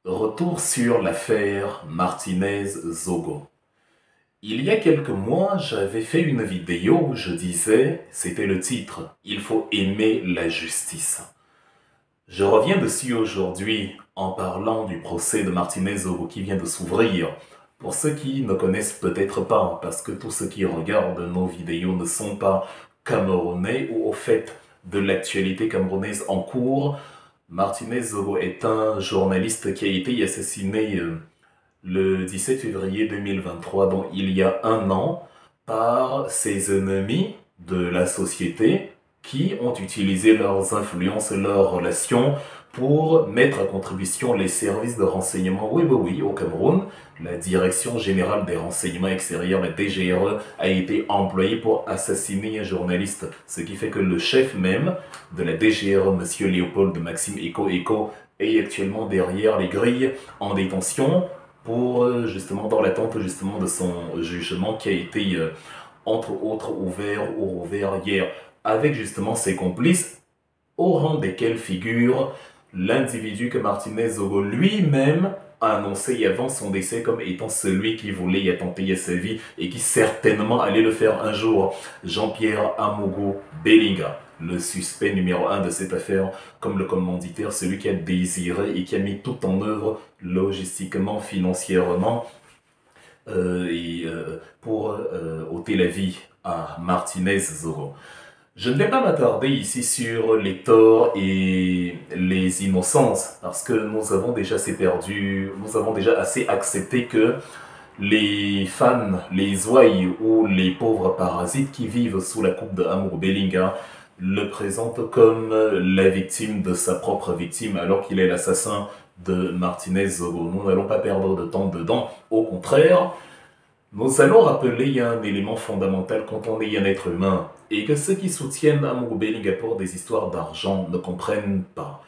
Retour sur l'affaire Martinez-Zogo. Il y a quelques mois, j'avais fait une vidéo où je disais, c'était le titre, il faut aimer la justice. Je reviens dessus aujourd'hui en parlant du procès de Martinez-Zogo qui vient de s'ouvrir. Pour ceux qui ne connaissent peut-être pas, parce que tous ceux qui regardent nos vidéos ne sont pas camerounais ou au fait de l'actualité camerounaise en cours, Martinez-Zogo est un journaliste qui a été assassiné le 17 février 2023, donc il y a un an, par ses ennemis de la société qui ont utilisé leurs influences et leurs relations pour mettre à contribution les services de renseignement, oui, au Cameroun. La Direction Générale des Renseignements Extérieurs, la DGRE, a été employée pour assassiner un journaliste, ce qui fait que le chef même de la DGRE, Monsieur Léopold Maxime Eko, est actuellement derrière les grilles en détention pour justement dans l'attente justement de son jugement qui a été entre autres ouvert hier avec justement ses complices au rang desquels figure l'individu que Martinez-Zogo lui-même a annoncé avant son décès comme étant celui qui voulait y attenter à sa vie et qui certainement allait le faire un jour. Jean-Pierre Amougou Bellinga, le suspect numéro 1 de cette affaire, comme le commanditaire, celui qui a désiré et qui a mis tout en œuvre logistiquement, financièrement, pour ôter la vie à Martinez-Zogo. Je ne vais pas m'attarder ici sur les torts et les innocences, parce que nous avons déjà assez accepté que les fans, les ouailles ou les pauvres parasites qui vivent sous la coupe de Amour Bellinga le présentent comme la victime de sa propre victime, alors qu'il est l'assassin de Martinez-Zogo. Nous n'allons pas perdre de temps dedans, au contraire, nous allons rappeler un élément fondamental quand on est un être humain, et que ceux qui soutiennent Amour Bellinga pour des histoires d'argent ne comprennent pas.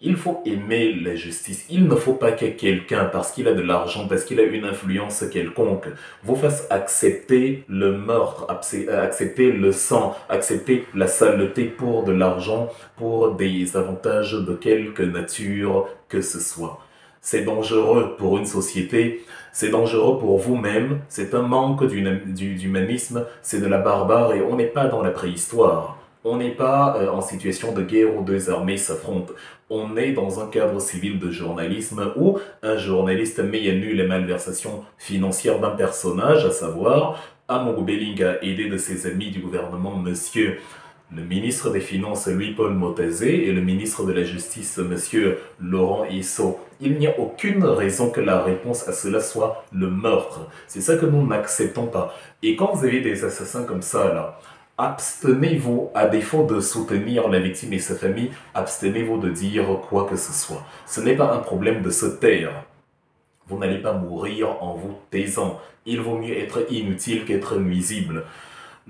Il faut aimer la justice. Il ne faut pas que quelqu'un, parce qu'il a de l'argent, parce qu'il a une influence quelconque, vous fasse accepter le meurtre, accepter le sang, accepter la saleté pour de l'argent, pour des avantages de quelque nature que ce soit. C'est dangereux pour une société, c'est dangereux pour vous-même, c'est un manque d'humanisme, c'est de la barbarie et on n'est pas dans la préhistoire. On n'est pas en situation de guerre où deux armées s'affrontent. On est dans un cadre civil de journalisme où un journaliste met à nu les malversations financières d'un personnage, à savoir Amour Bellinga, aidé de ses amis du gouvernement, monsieur le ministre des Finances Louis-Paul Motazé et le ministre de la Justice monsieur Laurent Issot. Il n'y a aucune raison que la réponse à cela soit le meurtre. C'est ça que nous n'acceptons pas. Et quand vous avez des assassins comme ça, là, abstenez-vous, à défaut de soutenir la victime et sa famille, abstenez-vous de dire quoi que ce soit. Ce n'est pas un problème de se taire. Vous n'allez pas mourir en vous taisant. Il vaut mieux être inutile qu'être nuisible.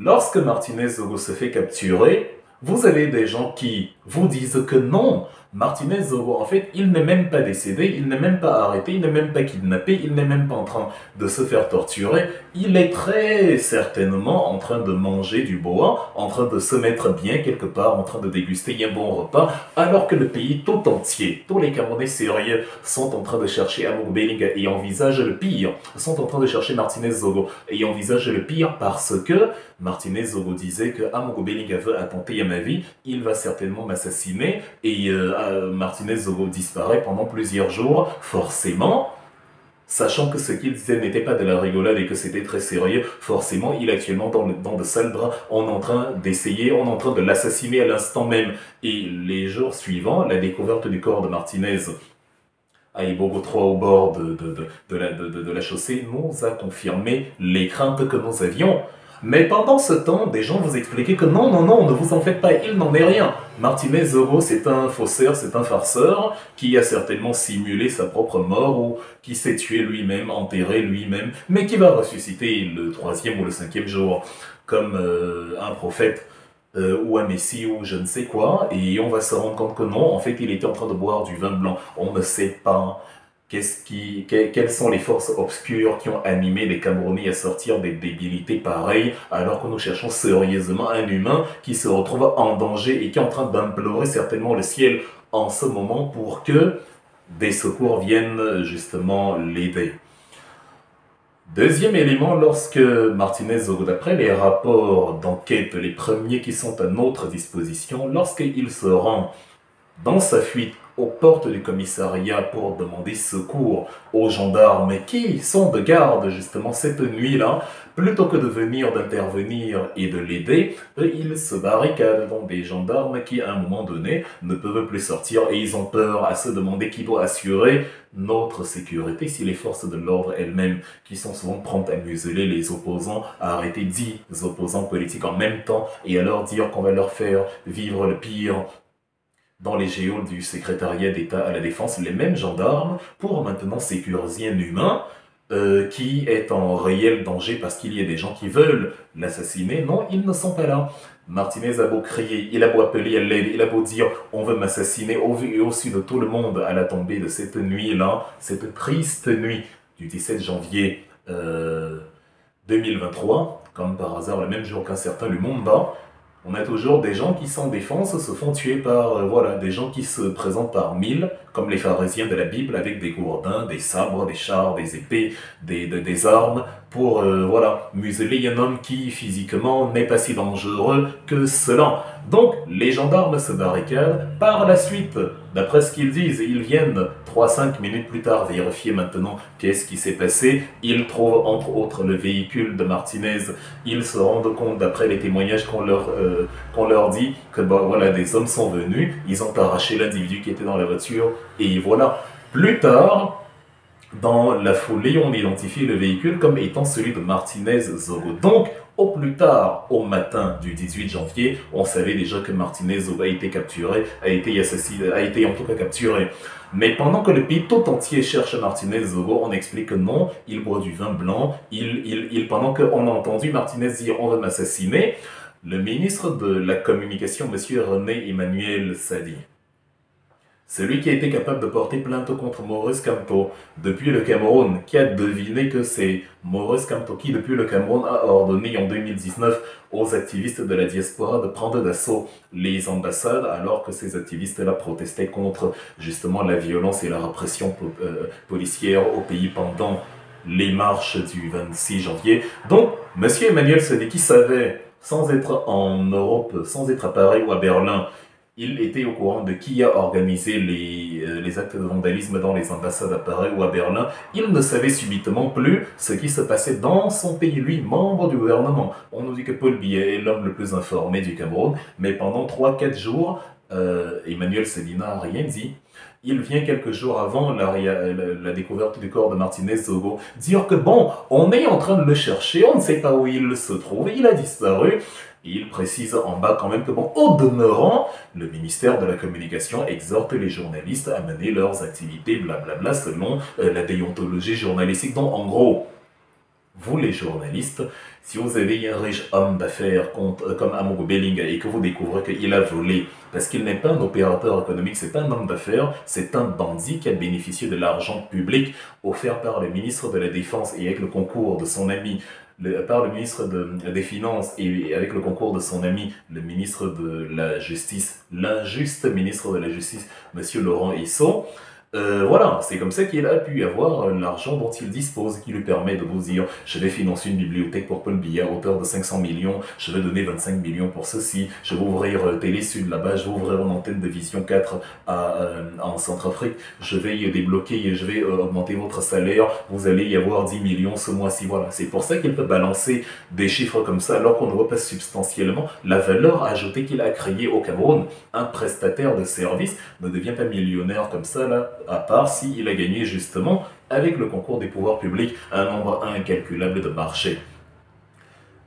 Lorsque Martinez-Zogo se fait capturer, vous avez des gens qui vous disent que non, Martinez-Zogo, en fait, il n'est même pas décédé, il n'est même pas arrêté, il n'est même pas kidnappé, il n'est même pas en train de se faire torturer. Il est très certainement en train de manger du bois, en train de se mettre bien quelque part, en train de déguster un bon repas, alors que le pays tout entier, tous les Camerounais sérieux, sont en train de chercher Amour Bellinga et envisagent le pire, sont en train de chercher Martinez-Zogo et envisagent le pire parce que Martinez-Zogo disait que Amour Bellinga veut attenter à ma vie, il va certainement m'assassiner et Martinez-Zogo disparaît pendant plusieurs jours, forcément, sachant que ce qu'il disait n'était pas de la rigolade et que c'était très sérieux, forcément, il est actuellement dans de sales draps, on est en train d'essayer, on est en train de l'assassiner à l'instant même. Et les jours suivants, la découverte du corps de Martinez à Ibogo 3 au bord de la chaussée nous a confirmé les craintes que nous avions. Mais pendant ce temps, des gens vous expliquaient que non, ne vous en faites pas, il n'en est rien. Martinez-Zogo, c'est un faussaire, c'est un farceur qui a certainement simulé sa propre mort ou qui s'est tué lui-même, enterré lui-même, mais qui va ressusciter le troisième ou le cinquième jour comme un prophète ou un messie ou je ne sais quoi, et on va se rendre compte que non, en fait, il était en train de boire du vin blanc. On ne sait pas. Quelles sont les forces obscures qui ont animé les Camerounais à sortir des débilités pareilles alors que nous cherchons sérieusement un humain qui se retrouve en danger et qui est en train d'implorer certainement le ciel en ce moment pour que des secours viennent justement l'aider. Deuxième élément, lorsque Martinez, d'après les rapports d'enquête, les premiers qui sont à notre disposition, lorsqu'il se rend dans sa fuite aux portes du commissariat pour demander secours aux gendarmes qui sont de garde justement cette nuit-là, plutôt que de venir d'intervenir et de l'aider, ils se barricadent devant des gendarmes qui à un moment donné ne peuvent plus sortir et ils ont peur à se demander qui doit assurer notre sécurité si les forces de l'ordre elles-mêmes qui sont souvent promptes à museler les opposants, à arrêter 10 opposants politiques en même temps et à leur dire qu'on va leur faire vivre le pire dans les géoles du secrétariat d'État à la Défense, les mêmes gendarmes, pour maintenant sécuriser un humain qui est en réel danger parce qu'il y a des gens qui veulent l'assassiner. Non, ils ne sont pas là. Martinez a beau crier, il a beau appeler à l'aide, il a beau dire on veut m'assassiner au vu et au su de tout le monde à la tombée de cette nuit-là, cette triste nuit du 17 janvier 2023, comme par hasard le même jour qu'un certain Lumumba. On a toujours des gens qui, sans défense, se font tuer par, voilà, des gens qui se présentent par mille, comme les pharisiens de la Bible, avec des gourdins, des sabres, des chars, des épées, des armes, pour, voilà, museler un homme qui, physiquement, n'est pas si dangereux que cela. Donc, les gendarmes se barricadent. Par la suite, d'après ce qu'ils disent, ils viennent 3-5 minutes plus tard vérifier maintenant qu'est-ce qui s'est passé. Ils trouvent entre autres le véhicule de Martinez. Ils se rendent compte, d'après les témoignages qu'on leur dit, que bon, voilà, des hommes sont venus, ils ont arraché l'individu qui était dans la voiture, et voilà. Plus tard, dans la foulée, on identifie le véhicule comme étant celui de Martinez Zogo. Donc, au plus tard, au matin du 18 janvier, on savait déjà que Martinez Zogo a été capturé, a été assassiné, a été en tout cas capturé. Mais pendant que le pays tout entier cherche Martinez Zogo, on explique que non, il boit du vin blanc, pendant qu'on a entendu Martinez dire on veut m'assassiner, le ministre de la Communication, M. René Emmanuel Sadi, celui qui a été capable de porter plainte contre Maurice Kamto depuis le Cameroun, qui a deviné que c'est Maurice Kamto qui, depuis le Cameroun, a ordonné en 2019 aux activistes de la diaspora de prendre d'assaut les ambassades, alors que ces activistes-là protestaient contre justement la violence et la répression policière au pays pendant les marches du 26 janvier. Donc, M. Emmanuel Sadi, qui savait, sans être en Europe, sans être à Paris ou à Berlin, il était au courant de qui a organisé les actes de vandalisme dans les ambassades à Paris ou à Berlin. Il ne savait subitement plus ce qui se passait dans son pays, lui, membre du gouvernement. On nous dit que Paul Biya est l'homme le plus informé du Cameroun, mais pendant 3-4 jours, Emmanuel Sadi n'a rien dit. Il vient quelques jours avant la découverte du corps de Martinez Zogo dire que bon, on est en train de le chercher, on ne sait pas où il se trouve, il a disparu. Et il précise en bas quand même que bon, au demeurant, le ministère de la Communication exhorte les journalistes à mener leurs activités blablabla selon la déontologie journalistique. Donc en gros, vous les journalistes, si vous avez un riche homme d'affaires comme Amogo Bellinga et que vous découvrez qu'il a volé, parce qu'il n'est pas un opérateur économique, c'est pas un homme d'affaires, c'est un bandit qui a bénéficié de l'argent public offert par le ministre de la Défense et avec le concours de son ami, par le ministre des Finances et avec le concours de son ami, le ministre de la Justice, l'injuste ministre de la Justice, M. Laurent Hissot. Voilà, c'est comme ça qu'il a pu avoir l'argent dont il dispose, qui lui permet de vous dire je vais financer une bibliothèque pour Paul Biya à hauteur de 500 millions, je vais donner 25 millions pour ceci, je vais ouvrir Télé Sud là-bas, je vais ouvrir une antenne de Vision 4 en Centrafrique, je vais débloquer, je vais augmenter votre salaire, vous allez y avoir 10 millions ce mois-ci. Voilà, c'est pour ça qu'il peut balancer des chiffres comme ça alors qu'on ne voit pas substantiellement la valeur ajoutée qu'il a créée au Cameroun. Un prestataire de service ne devient pas millionnaire comme ça là, à part s'il a gagné justement, avec le concours des pouvoirs publics, un nombre incalculable de marchés.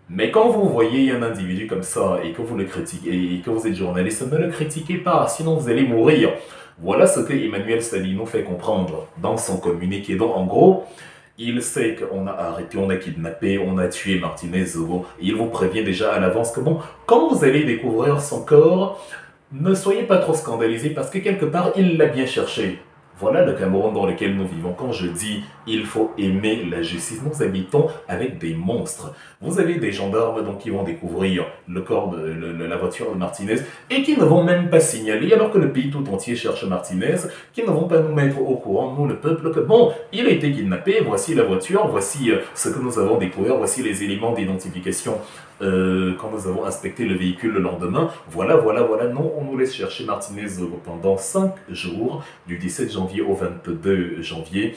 Mais quand vous voyez un individu comme ça et que vous le critiquez et que vous êtes journaliste, ne le critiquez pas, sinon vous allez mourir. Voilà ce que Emmanuel Sadi nous fait comprendre dans son communiqué. Donc en gros, il sait qu'on a arrêté, on a kidnappé, on a tué Martinez Zogo. Et il vous prévient déjà à l'avance que bon, quand vous allez découvrir son corps, ne soyez pas trop scandalisés parce que quelque part, il l'a bien cherché. Voilà le Cameroun dans lequel nous vivons. Quand je dis il faut aimer la justice, nous habitons avec des monstres. Vous avez des gendarmes donc, qui vont découvrir le corps de la voiture de Martinez et qui ne vont même pas signaler, alors que le pays tout entier cherche Martinez, qui ne vont pas nous mettre au courant, nous le peuple, que bon, il a été kidnappé, voici la voiture, voici ce que nous avons découvert, voici les éléments d'identification quand nous avons inspecté le véhicule le lendemain. Voilà, voilà, voilà. Non, on nous laisse chercher Martinez pendant 5 jours, du 17 janvier au 22 janvier.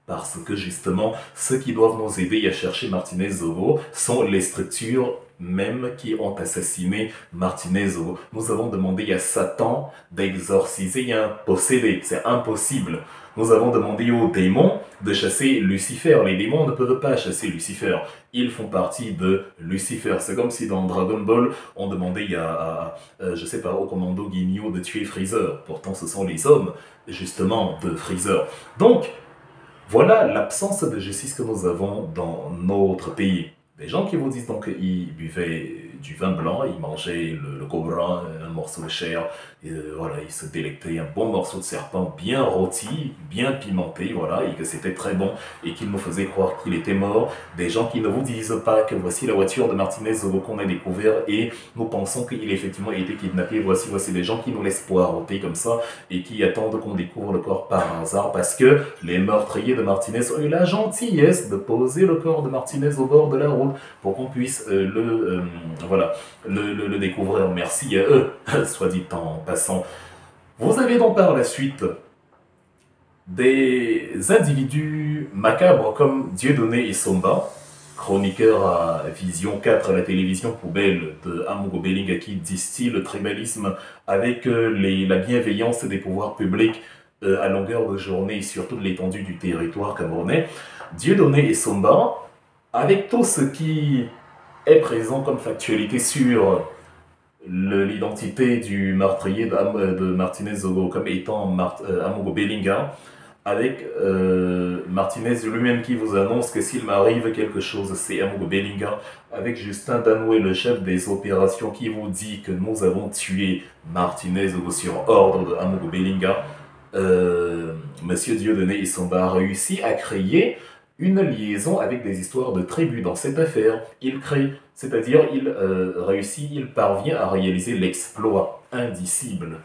Parce que justement, ceux qui doivent nous aider à chercher Martinez Zogo sont les structures même qui ont assassiné Martinez Zogo. Nous avons demandé à Satan d'exorciser un possédé. C'est impossible. Nous avons demandé aux démons de chasser Lucifer. Les démons ne peuvent pas chasser Lucifer. Ils font partie de Lucifer. C'est comme si dans Dragon Ball, on demandait je sais pas, au commando Ginyu de tuer Freezer. Pourtant, ce sont les hommes, justement, de Freezer. Donc, voilà l'absence de justice que nous avons dans notre pays. Des gens qui vous disent donc qu'ils buvaient du vin blanc, ils mangeaient le cobra, un morceau de chair, et voilà, ils se délectaient un bon morceau de serpent bien rôti, bien pimenté, voilà, et que c'était très bon, et qu'ils nous faisaient croire qu'il était mort. Des gens qui ne vous disent pas que voici la voiture de Martinez qu'on a découvert, et nous pensons qu'il effectivement a été kidnappé. Voici des gens qui nous laissent poireauter comme ça, et qui attendent qu'on découvre le corps par hasard, parce que les meurtriers de Martinez ont eu la gentillesse de poser le corps de Martinez au bord de la route, pour qu'on puisse le découvrir. Merci à eux, soit dit en passant. Vous avez donc par la suite des individus macabres comme Dieudonné et Somba, chroniqueur à Vision 4 à la télévision poubelle de Amogo Bellinga, qui distille le tribalisme avec la bienveillance des pouvoirs publics à longueur de journée et surtout de l'étendue du territoire camerounais. Dieudonné et Somba, avec tout ce qui est présent comme factualité sur l'identité du meurtrier de Martinez Zogo comme étant Amogo Bellinga, avec Martinez lui-même qui vous annonce que s'il m'arrive quelque chose, c'est Amogo Bellinga, avec Justin Danoué, le chef des opérations, qui vous dit que nous avons tué Martinez Zogo sur ordre de Amogo Bellinga. Monsieur Dieudonné Isomba a réussi à créer une liaison avec des histoires de tribus dans cette affaire. Il crée, c'est-à-dire il réussit, il parvient à réaliser l'exploit indicible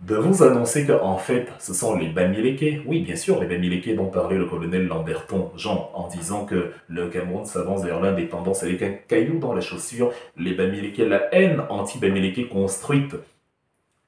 de vous annoncer qu'en fait, ce sont les Bamileke. Oui, bien sûr, les Bamileke dont parlait le colonel Lamberton Jean en disant que le Cameroun s'avance vers l'indépendance avec un caillou dans la chaussure. Les Bamileke, la haine anti-Bamileke construite,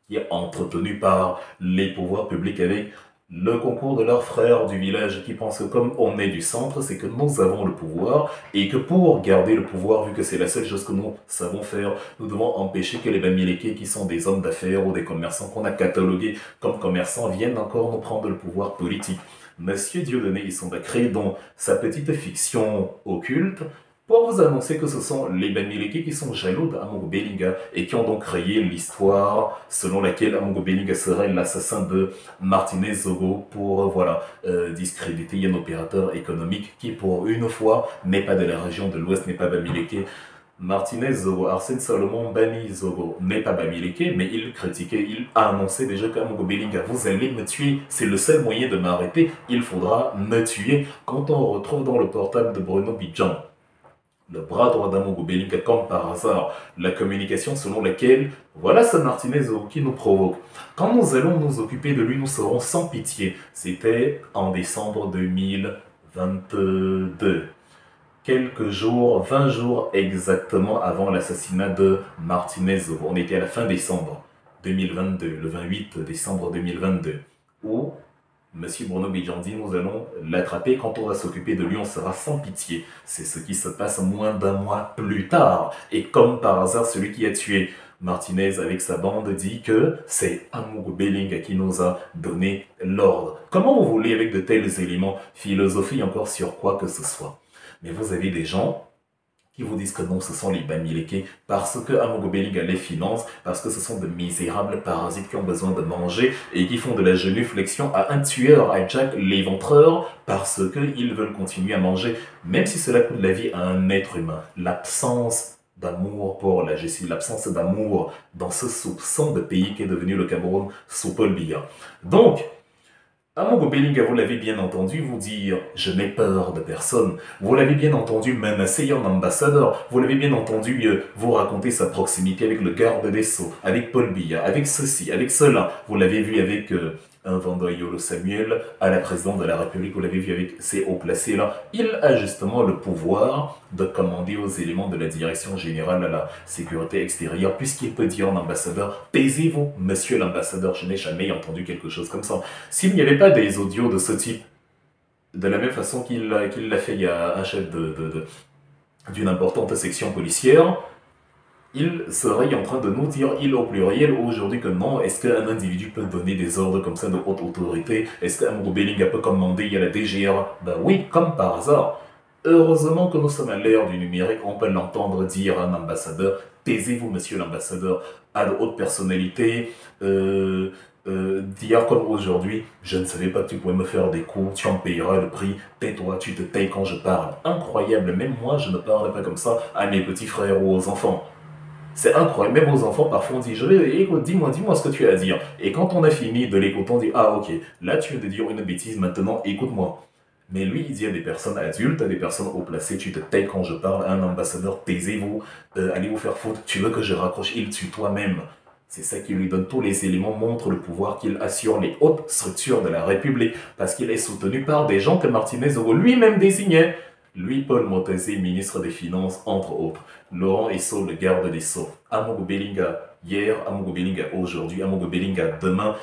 qui est entretenue par les pouvoirs publics avec le concours de leurs frères du village qui pensent que comme on est du centre, c'est que nous avons le pouvoir et que pour garder le pouvoir, vu que c'est la seule chose que nous savons faire, nous devons empêcher que les Bamileke, qui sont des hommes d'affaires ou des commerçants qu'on a catalogués comme commerçants, viennent encore nous prendre le pouvoir politique. Monsieur Dieudonné Isomba crée donc sa petite fiction occulte pour vous annoncer que ce sont les Bamileke qui sont jaloux d'Amogo Bellinga et qui ont donc créé l'histoire selon laquelle Amogo Bellinga serait l'assassin de Martinez Zogo pour discréditer un opérateur économique qui pour une fois n'est pas de la région de l'Ouest, n'est pas Bamileke. Martinez Zogo, Arsène Salomon Bani Zogo n'est pas Bamileke, mais il critiquait, il a annoncé déjà qu'Amogo Bellinga, vous allez me tuer, c'est le seul moyen de m'arrêter, il faudra me tuer. Quand on retrouve dans le portable de Bruno Bidjan, le bras droit d'Amogo Bellinga, comme par hasard, la communication selon laquelle, voilà ce Martinez qui nous provoque. Quand nous allons nous occuper de lui, nous serons sans pitié. C'était en décembre 2022. Quelques jours, 20 jours exactement avant l'assassinat de Martinez. On était à la fin décembre 2022, le 28 décembre 2022, où Monsieur Bruno Bidjan dit, nous allons l'attraper, quand on va s'occuper de lui, on sera sans pitié. C'est ce qui se passe moins d'un mois plus tard. Et comme par hasard, celui qui a tué Martinez avec sa bande dit que c'est Amogo Bellinga qui nous a donné l'ordre. Comment vous voulez, avec de tels éléments, philosopher encore sur quoi que ce soit? Mais vous avez des gens qui vous disent que non, ce sont les Bamileke, parce que Amogo Bellinga les finance, parce que ce sont de misérables parasites qui ont besoin de manger et qui font de la genuflexion à un tueur, à Jack l'éventreur, parce qu'ils veulent continuer à manger, même si cela coûte la vie à un être humain. L'absence d'amour pour la justice, l'absence d'amour dans ce soupçon de pays qui est devenu le Cameroun sous Paul Biya. Donc, Amogo Belinga, vous l'avez bien entendu vous dire je n'ai peur de personne. Vous l'avez bien entendu menacer un ambassadeur. Vous l'avez bien entendu vous raconter sa proximité avec le garde des Sceaux, avec Paul Biya, avec ceci, avec cela. Vous l'avez vu avec un Vandoyolo Samuel à la présidente de la République. Vous l'avez vu avec ces hauts placés là. Il a justement le pouvoir de commander aux éléments de la direction générale à la sécurité extérieure, puisqu'il peut dire à l'ambassadeur taisez-vous, monsieur l'ambassadeur. Je n'ai jamais entendu quelque chose comme ça. S'il n'y avait pas des audios de ce type, de la même façon qu'il l'a fait à un chef d'une importante section policière, il serait en train de nous dire, il au pluriel, aujourd'hui que non, est-ce qu'un individu peut donner des ordres comme ça de haute autorité? Est-ce qu'Amogo Belinga peut commander à la DGR? Ben oui, comme par hasard. Heureusement que nous sommes à l'ère du numérique, on peut l'entendre dire à un ambassadeur, taisez-vous monsieur l'ambassadeur, à de hautes personnalités, d'hier comme aujourd'hui, je ne savais pas que tu pouvais me faire des coups, tu en payeras le prix, tais-toi, tu te tais quand je parle. Incroyable, même moi je ne parle pas comme ça à mes petits frères ou aux enfants. C'est incroyable, même aux enfants, parfois on dit, écoute, dis-moi ce que tu as à dire. Et quand on a fini de l'écouter, on dit, ah ok, là tu viens de dire une bêtise, maintenant écoute-moi. Mais lui, il dit à des personnes adultes, à des personnes haut placées, tu te tais quand je parle à un ambassadeur, taisez-vous, allez vous faire foutre, tu veux que je raccroche, il tue toi-même. C'est ça qui lui donne tous les éléments, montre le pouvoir qu'il a sur les hautes structures de la République, parce qu'il est soutenu par des gens que Martinez Oro lui-même désignait. Lui, Paul Motazé, ministre des Finances, entre autres. Laurent Esso, le garde des Sceaux. Amogo Belinga hier, Amogo Belinga aujourd'hui, Amogo Belinga demain.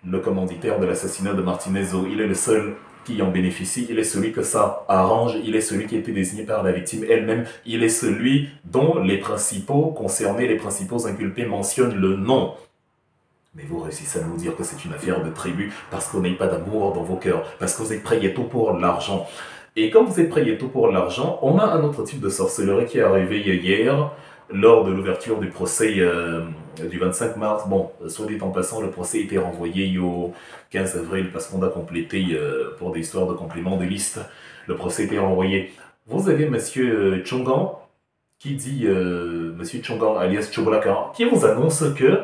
Le commanditaire de l'assassinat de Martinez Oro, il est le seul qui en bénéficie, il est celui que ça arrange, il est celui qui a été désigné par la victime elle-même, il est celui dont les principaux concernés, les principaux inculpés mentionnent le nom. Mais vous réussissez à nous dire que c'est une affaire de tribu parce qu'on n'a pas d'amour dans vos cœurs, parce que vous êtes prêts tout pour l'argent. Et quand vous êtes prêts tout pour l'argent, on a un autre type de sorcellerie qui est arrivé hier, lors de l'ouverture du procès du 25 mars. Bon, soit dit en passant, le procès a été renvoyé au 15 avril parce qu'on a complété pour des histoires de complément de liste. Le procès a été renvoyé. Vous avez monsieur Chongan qui dit, monsieur Chongan alias Chobolaka, qui vous annonce que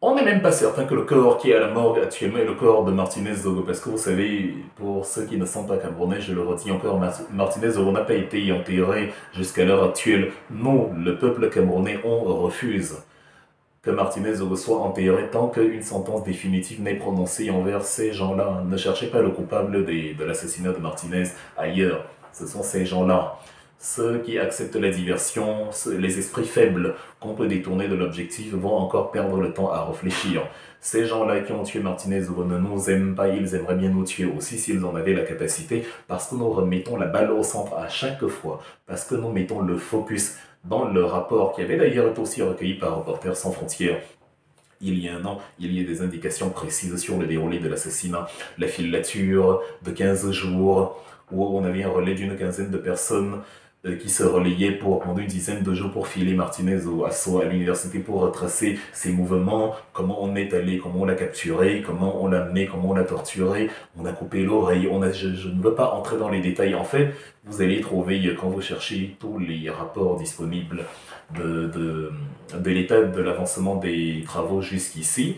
on n'est même pas certain que le corps qui est à la morgue actuellement est le corps de Martinez Zogo, parce que vous savez, pour ceux qui ne sont pas camerounais, je le redis encore, Martinez Zogo n'a pas été enterré jusqu'à l'heure actuelle. Nous, le peuple camerounais, on refuse que Martinez Zogo soit enterré tant qu'une sentence définitive n'est prononcée envers ces gens-là. Ne cherchez pas le coupable de l'assassinat de Martinez ailleurs, ce sont ces gens-là. Ceux qui acceptent la diversion, les esprits faibles qu'on peut détourner de l'objectif vont encore perdre le temps à réfléchir. Ces gens-là qui ont tué Martinez ne nous aiment pas, ils aimeraient bien nous tuer aussi s'ils en avaient la capacité, parce que nous remettons la balle au centre à chaque fois, parce que nous mettons le focus dans le rapport qui avait d'ailleurs été aussi recueilli par Reporters sans frontières. Il y a un an, il y a des indications précises sur le déroulé de l'assassinat, la filature de 15 jours, où on avait un relais d'une quinzaine de personnes qui se relayaient pendant une dizaine de jours pour filer Martinez au assaut à l'université pour retracer ses mouvements, comment on est allé, comment on l'a capturé, comment on l'a amené, comment on l'a torturé, on a coupé l'oreille, je ne veux pas entrer dans les détails. En fait, vous allez trouver, quand vous cherchez tous les rapports disponibles de l'état de l'avancement des travaux jusqu'ici,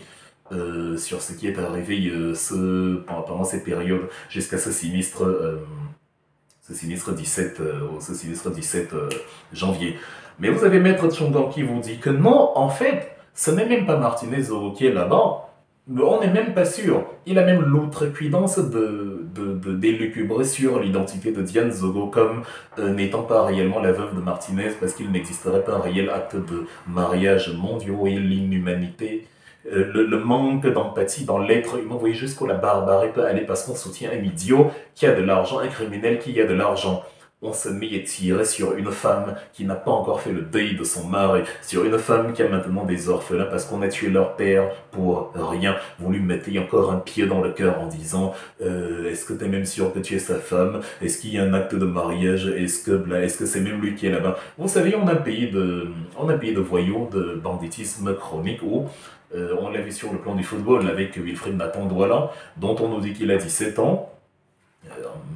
sur ce qui est arrivé pendant cette période jusqu'à ce sinistre 17, janvier. Mais vous avez Maître Chongan qui vous dit que non, en fait, ce n'est même pas Martinez qui est là-bas. On n'est même pas sûr. Il a même l'outrecuidance d'élucubrer sur l'identité de Diane Zogo comme n'étant pas réellement la veuve de Martinez parce qu'il n'existerait pas un réel acte de mariage mondial et l'inhumanité. Le manque d'empathie dans l'être humain, vous voyez jusqu'où la barbarie peut aller parce qu'on soutient un idiot qui a de l'argent, un criminel qui a de l'argent. On se met à tirer sur une femme qui n'a pas encore fait le deuil de son mari, sur une femme qui a maintenant des orphelins parce qu'on a tué leur père pour rien. Vous lui mettez encore un pied dans le cœur en disant est-ce que tu es même sûr que tu es sa femme? Est-ce qu'il y a un acte de mariage? Est-ce que c'est même lui qui est là-bas? Vous savez, on a un pays de voyous, de banditisme chronique où on l'a vu sur le plan du football avec Wilfried Nathan-Douala, dont on nous dit qu'il a 17 ans.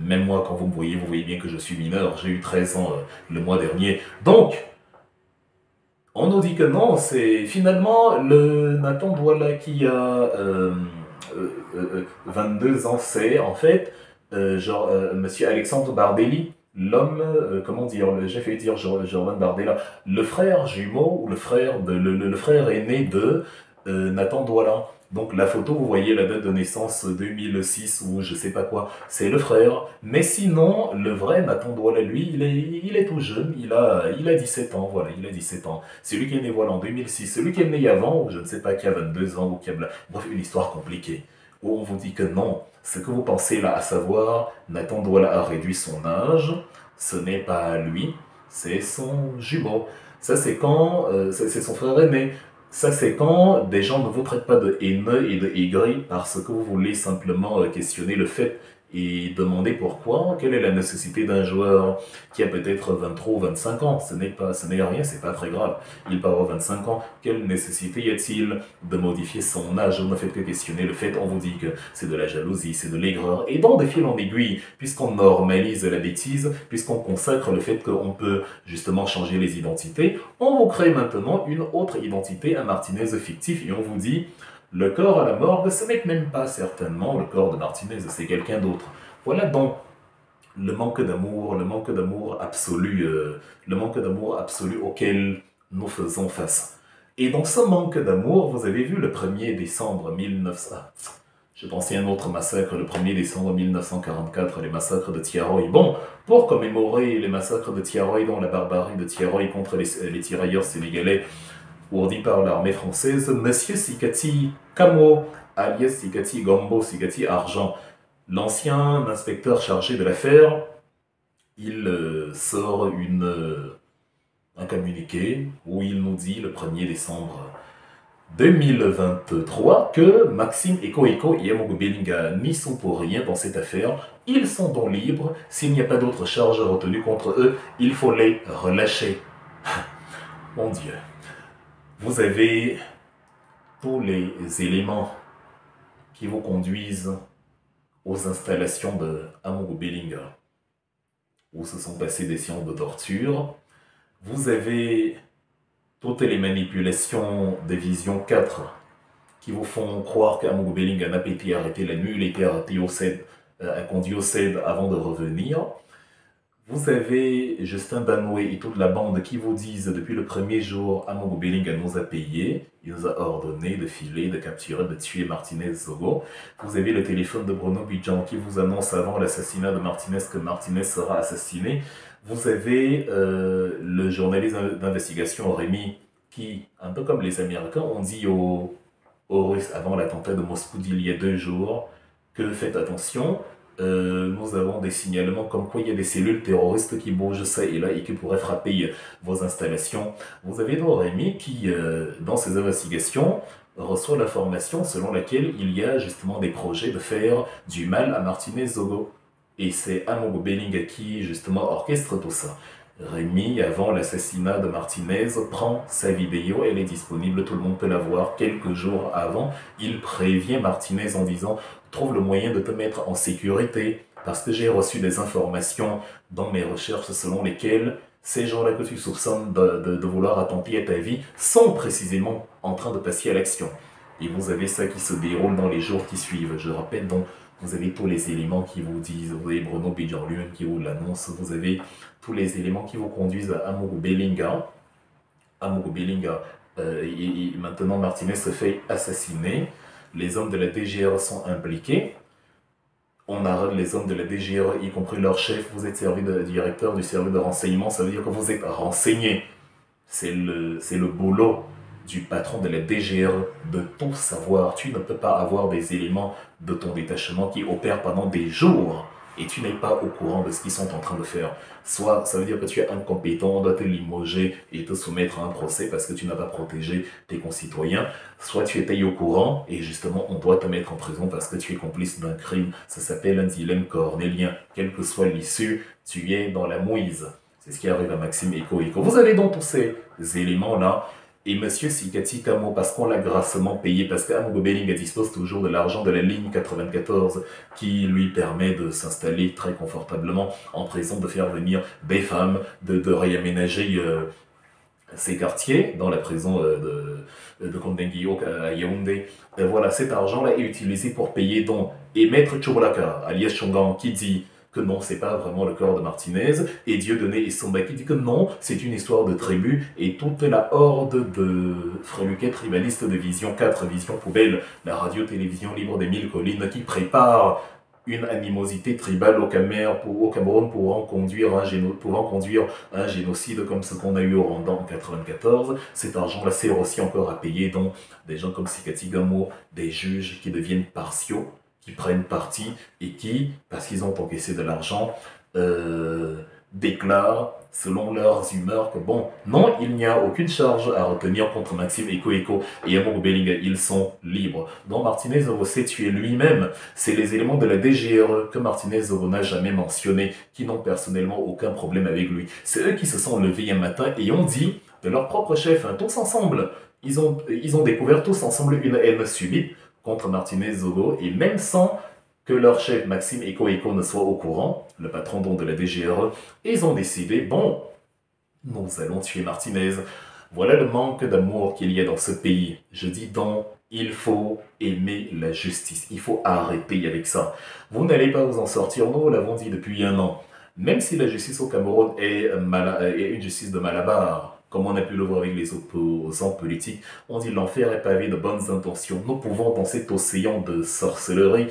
Même moi, quand vous voyez bien que je suis mineur. J'ai eu 13 ans le mois dernier. Donc, on nous dit que non, c'est finalement le Nathan Douala qui a 22 ans, c'est en fait, monsieur Alexandre Bardelli, l'homme, comment dire, j'ai fait dire Jordan Bardella, le frère jumeau, ou le frère aîné de Nathan Douala. Donc la photo, vous voyez la date de naissance 2006 ou je sais pas quoi, c'est le frère. Mais sinon, le vrai Nathan Douala, lui, il est tout jeune, il a 17 ans, voilà, il a 17 ans. Celui qui est né voilà, en 2006, celui qui est né avant, ou je ne sais pas, qui a 22 ans, ou qui a... Bref, une histoire compliquée. Où on vous dit que non, ce que vous pensez là, à savoir, Nathan Douala a réduit son âge, ce n'est pas lui, c'est son jumeau. Ça, c'est quand, c'est son frère aîné. Ça, c'est quand des gens ne vous traitent pas de haineux et de aigris parce que vous voulez simplement questionner le fait et demander pourquoi, quelle est la nécessité d'un joueur qui a peut-être 23 ou 25 ans. Ce n'est rien, c'est pas très grave. Il peut avoir 25 ans. Quelle nécessité y a-t-il de modifier son âge? On ne fait que questionner le fait, on vous dit que c'est de la jalousie, c'est de l'aigreur. Et dans des fils en aiguille, puisqu'on normalise la bêtise, puisqu'on consacre le fait qu'on peut justement changer les identités, on vous crée maintenant une autre identité, un Martinez fictif, et on vous dit le corps à la morgue, ce n'est même pas certainement le corps de Martinez, c'est quelqu'un d'autre. Voilà donc le manque d'amour absolu, le manque d'amour absolu auquel nous faisons face. Et dans ce manque d'amour, vous avez vu le 1er décembre 1900... Je pensais à un autre massacre, le 1er décembre 1944, les massacres de Tiaroy. Bon, pour commémorer les massacres de Tiaroy, dont la barbarie de Tiaroy contre les tirailleurs sénégalais, ourdis par l'armée française, Monsieur Sikati Kamo, alias Sikati Gombo, Sikati Argent, l'ancien inspecteur chargé de l'affaire, il sort un communiqué où il nous dit le 1er décembre 2023 que Maxime Eko et Amogo Belinga n'y sont pour rien dans cette affaire. Ils sont donc libres. S'il n'y a pas d'autres charges retenues contre eux, il faut les relâcher. Mon Dieu. Vous avez tous les éléments qui vous conduisent aux installations de Amogo Belinga, où se sont passées des séances de torture. Vous avez toutes les manipulations des visions 4 qui vous font croire qu'Amogo Belinga n'a pas été arrêté la nuit, il a été arrêté au CED, a conduit au CED avant de revenir. Vous avez Justin Banoué et toute la bande qui vous disent depuis le premier jour Amogo Belinga nous a payé, il nous a ordonné de filer, de capturer, de tuer Martinez Zogo. Vous avez le téléphone de Bruno Bidjan qui vous annonce avant l'assassinat de Martinez que Martinez sera assassiné. Vous avez le journaliste d'investigation Rémi qui, un peu comme les Américains, ont dit aux Russes avant l'attentat de Moscou d'il y a 2 jours que faites attention, nous avons des signalements comme quoi il y a des cellules terroristes qui bougent ça et là et qui pourraient frapper vos installations. Vous avez donc Rémi qui, dans ses investigations, reçoit l'information selon laquelle il y a justement des projets de faire du mal à Martinez Zogo. Et c'est Amogo Belinga qui, justement, orchestre tout ça. Rémi, avant l'assassinat de Martinez, prend sa vidéo, elle est disponible, tout le monde peut la voir. Quelques jours avant, il prévient Martinez en disant « Trouve le moyen de te mettre en sécurité, parce que j'ai reçu des informations dans mes recherches selon lesquelles ces gens-là que tu soupçonnes de vouloir attenter à ta vie sont précisément en train de passer à l'action. » Et vous avez ça qui se déroule dans les jours qui suivent. Je rappelle donc, vous avez tous les éléments qui vous disent, vous avez Bruno Bidjan lui-même qui vous l'annonce, vous avez tous les éléments qui vous conduisent à Amogo Belinga. Amogo Belinga, et maintenant Martinez se fait assassiner. Les hommes de la DGR sont impliqués. On arrête les hommes de la DGR, y compris leur chef. Vous êtes directeur du service de renseignement, ça veut dire que vous êtes renseigné. C'est le boulot du patron de la DGR de tout savoir. Tu ne peux pas avoir des éléments de ton détachement qui opèrent pendant des jours et tu n'es pas au courant de ce qu'ils sont en train de faire. Soit ça veut dire que tu es incompétent, on doit te limoger et te soumettre à un procès parce que tu n'as pas protégé tes concitoyens. Soit tu étais au courant et justement on doit te mettre en prison parce que tu es complice d'un crime. Ça s'appelle un dilemme cornélien. Quelle que soit l'issue, tu es dans la mouise. C'est ce qui arrive à Maxime Eko. Vous avez donc tous ces éléments-là. Et Monsieur Sikati Kamo, parce qu'on l'a grassement payé, parce qu'Amogo Belinga dispose toujours de l'argent de la ligne 94 qui lui permet de s'installer très confortablement en prison, de faire venir des femmes, de réaménager ces quartiers, dans la prison de Kondengui à Yaoundé. Et voilà, cet argent-là est utilisé pour payer donc. Et Maître Chobolaka, alias Chongan, qui dit que non, c'est pas vraiment le corps de Martinez, et Dieudonné Essomba qui dit que non, c'est une histoire de tribu, et toute la horde de freluquets tribalistes de Vision 4, Vision Poubelle, la radio-télévision libre des mille collines, qui prépare une animosité tribale au Cameroun pouvant conduire un génocide comme ce qu'on a eu au Rwanda en 94. Cet argent-là sert aussi encore à payer donc des gens comme Sikati Gamo, des juges qui deviennent partiaux, qui prennent parti et qui, parce qu'ils ont encaissé de l'argent, déclarent selon leurs humeurs que bon, non, il n'y a aucune charge à retenir contre Maxime Eko et Amogo Bellinga, ils sont libres. Donc Martinez Zoro s'est tué lui-même. C'est les éléments de la DGRE que Martinez Zoro n'a jamais mentionné, qui n'ont personnellement aucun problème avec lui. C'est eux qui se sont levés un matin et ont dit, de leur propre chef, hein, tous ensemble, ils ont découvert tous ensemble une haine subite contre Martinez Zoro, et même sans que leur chef Maxime Eko ne soit au courant, le patron donc de la DGRE, et ils ont décidé, bon, nous allons tuer Martinez. Voilà le manque d'amour qu'il y a dans ce pays. Je dis donc, il faut aimer la justice. Il faut arrêter avec ça. Vous n'allez pas vous en sortir, nous l'avons dit depuis un an. Même si la justice au Cameroun est une justice de Malabar, comme on a pu le voir avec les opposants politiques, on dit l'enfer est pavé de bonnes intentions. Nous pouvons, dans cet océan de sorcellerie,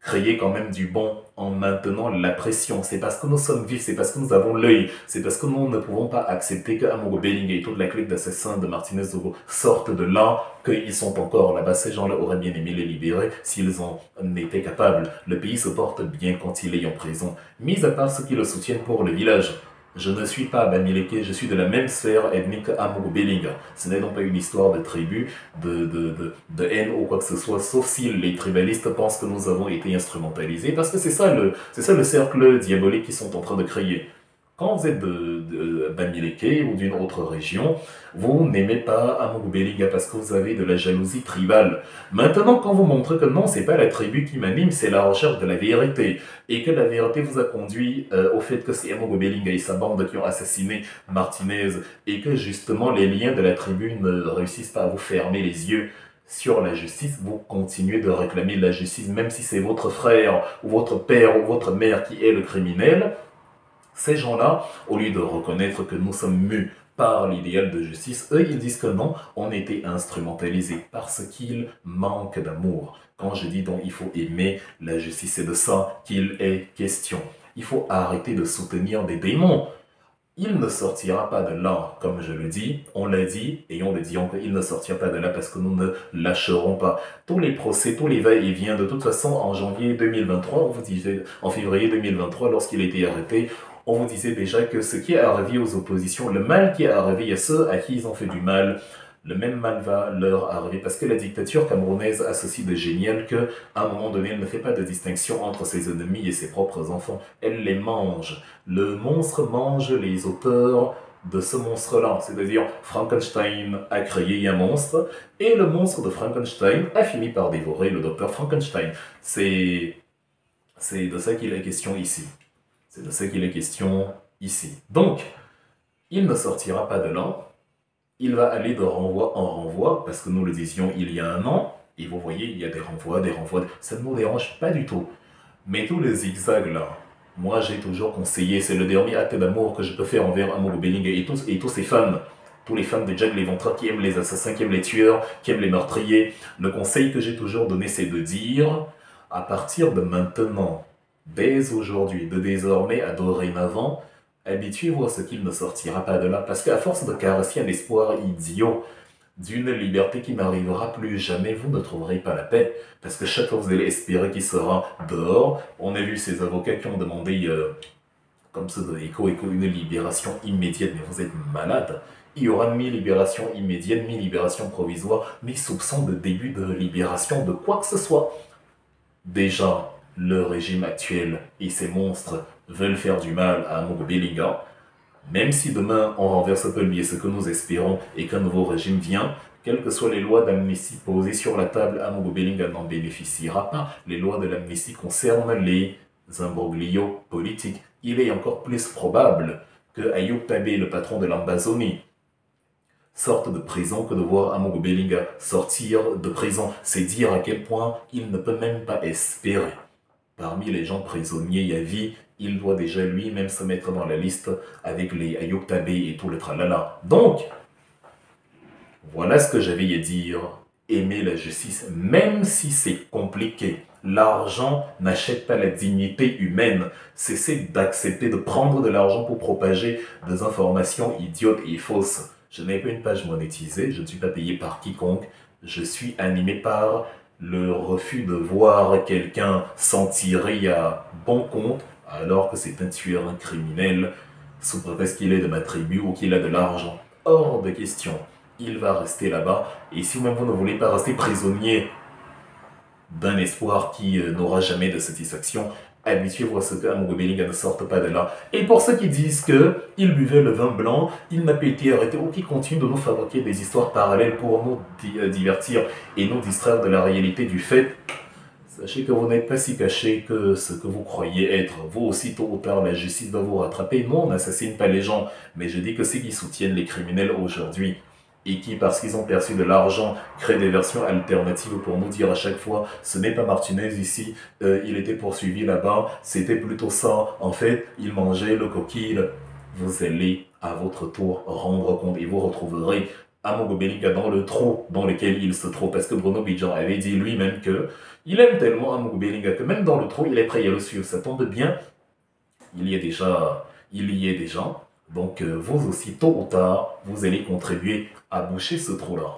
créer quand même du bon en maintenant la pression. C'est parce que nous sommes vifs, c'est parce que nous avons l'œil, c'est parce que nous ne pouvons pas accepter que Amogo Bellinga et toute la clique d'assassins de Martinez Zogo sortent de là, qu'ils sont encore là-bas. Ces gens-là auraient bien aimé les libérer s'ils en étaient capables. Le pays se porte bien quand il est en prison, mis à part ceux qui le soutiennent pour le village. Je ne suis pas Bamileke, je suis de la même sphère ethnique Amogo Bellinga. Ce n'est donc pas une histoire de tribu, de haine ou quoi que ce soit, sauf si les tribalistes pensent que nous avons été instrumentalisés, parce que c'est ça le cercle diabolique qu'ils sont en train de créer. Quand vous êtes de Bamileke ou d'une autre région, vous n'aimez pas Amogo Bellinga parce que vous avez de la jalousie tribale. Maintenant, quand vous montrez que non, c'est pas la tribu qui m'anime, c'est la recherche de la vérité, et que la vérité vous a conduit au fait que c'est Amogo Bellinga et sa bande qui ont assassiné Martinez, et que justement les liens de la tribu ne réussissent pas à vous fermer les yeux sur la justice, vous continuez de réclamer la justice, même si c'est votre frère, ou votre père, ou votre mère qui est le criminel. Ces gens-là, au lieu de reconnaître que nous sommes mus par l'idéal de justice, eux, ils disent que non, on était instrumentalisés parce qu'ils manquent d'amour. Quand je dis donc il faut aimer la justice, c'est de ça qu'il est question. Il faut arrêter de soutenir des démons. Il ne sortira pas de là, comme je le dis, on l'a dit, et on le dit encore, il ne sortira pas de là parce que nous ne lâcherons pas. Tous les procès, tous les va-et-vient, de toute façon, en janvier 2023, on vous disait, en février 2023, lorsqu'il a été arrêté, on vous disait déjà que ce qui est arrivé aux oppositions, le mal qui est arrivé à ceux à qui ils ont fait du mal, le même mal va leur arriver parce que la dictature camerounaise a ceci de génial qu'à un moment donné, elle ne fait pas de distinction entre ses ennemis et ses propres enfants. Elle les mange. Le monstre mange les auteurs de ce monstre-là. C'est-à-dire, Frankenstein a créé un monstre et le monstre de Frankenstein a fini par dévorer le docteur Frankenstein. C'est de ça qu'il est question ici. C'est de ça qu'il est question ici. Donc, il ne sortira pas de là. Il va aller de renvoi en renvoi, parce que nous le disions il y a un an, et vous voyez, il y a des renvois, ça ne nous dérange pas du tout. Mais tous les zigzags là, moi j'ai toujours conseillé, c'est le dernier acte d'amour que je peux faire envers Amogo Bellinga et tous ses fans, tous les fans de Jack Léventreur qui aiment les assassins, qui aiment les tueurs, qui aiment les meurtriers. Le conseil que j'ai toujours donné, c'est de dire, à partir de maintenant, dès aujourd'hui, de désormais à dorénavant, habituez-vous à ce qu'il ne sortira pas de là, parce qu'à force de caresser un espoir idiot d'une liberté qui n'arrivera plus jamais, vous ne trouverez pas la paix, parce que chaque fois vous allez espérer qu'il sera dehors. On a vu ces avocats qui ont demandé, comme ceux de Eko, une libération immédiate, mais vous êtes malade. Il y aura mi-libération immédiate, mi-libération provisoire, mi-soupçon de début de libération de quoi que ce soit. Déjà, le régime actuel et ses monstres veulent faire du mal à Amogo Bellinga. Même si demain on renverse un peu le biais, ce que nous espérons, et qu'un nouveau régime vient, quelles que soient les lois d'amnistie posées sur la table, Amogo Bellinga n'en bénéficiera pas. Les lois de l'amnistie concernent les imbroglios politiques. Il est encore plus probable que Ayoub Tabé, le patron de l'Ambazonie, sorte de prison que de voir Amogo Bellinga sortir de prison. C'est dire à quel point il ne peut même pas espérer. Parmi les gens prisonniers à vie, il doit déjà lui-même se mettre dans la liste avec les Ayoub Tabe et tout le tralala. Donc, voilà ce que j'avais à dire. Aimer la justice, même si c'est compliqué. L'argent n'achète pas la dignité humaine. Cessez d'accepter de prendre de l'argent pour propager des informations idiotes et fausses. Je n'ai pas une page monétisée, je ne suis pas payé par quiconque. Je suis animé par le refus de voir quelqu'un s'en tirer à bon compte alors que c'est un tueur, un criminel, sous prétexte qu'il est de ma tribu ou qu'il a de l'argent. Hors de question. Il va rester là-bas. Et si même vous ne voulez pas rester prisonnier d'un espoir qui n'aura jamais de satisfaction, habituez-vous à ce qu'Amogo Bellinga ne sorte pas de là. Et pour ceux qui disent qu'il buvait le vin blanc, il n'a pas été arrêté, ou qui continuent de nous fabriquer des histoires parallèles pour nous divertir et nous distraire de la réalité du fait, sachez que vous n'êtes pas si caché que ce que vous croyez être. Vous aussi, tôt ou tard, la justice va vous rattraper. Non, on n'assassine pas les gens, mais je dis que ceux qui soutiennent les criminels aujourd'hui, et qui, parce qu'ils ont perçu de l'argent, créent des versions alternatives pour nous dire à chaque fois « ce n'est pas Martinez ici, il était poursuivi là-bas, c'était plutôt ça, en fait, il mangeait le coquille ». Vous allez à votre tour rendre compte et vous retrouverez Amogo Bellinga dans le trou dans lequel il se trouve, parce que Bruno Bidjan avait dit lui-même que il aime tellement Amogo Bellinga que même dans le trou, il est prêt à le suivre. Ça tombe bien, il y est déjà. Donc vous aussi, tôt ou tard, vous allez contribuer à boucher ce trou-là.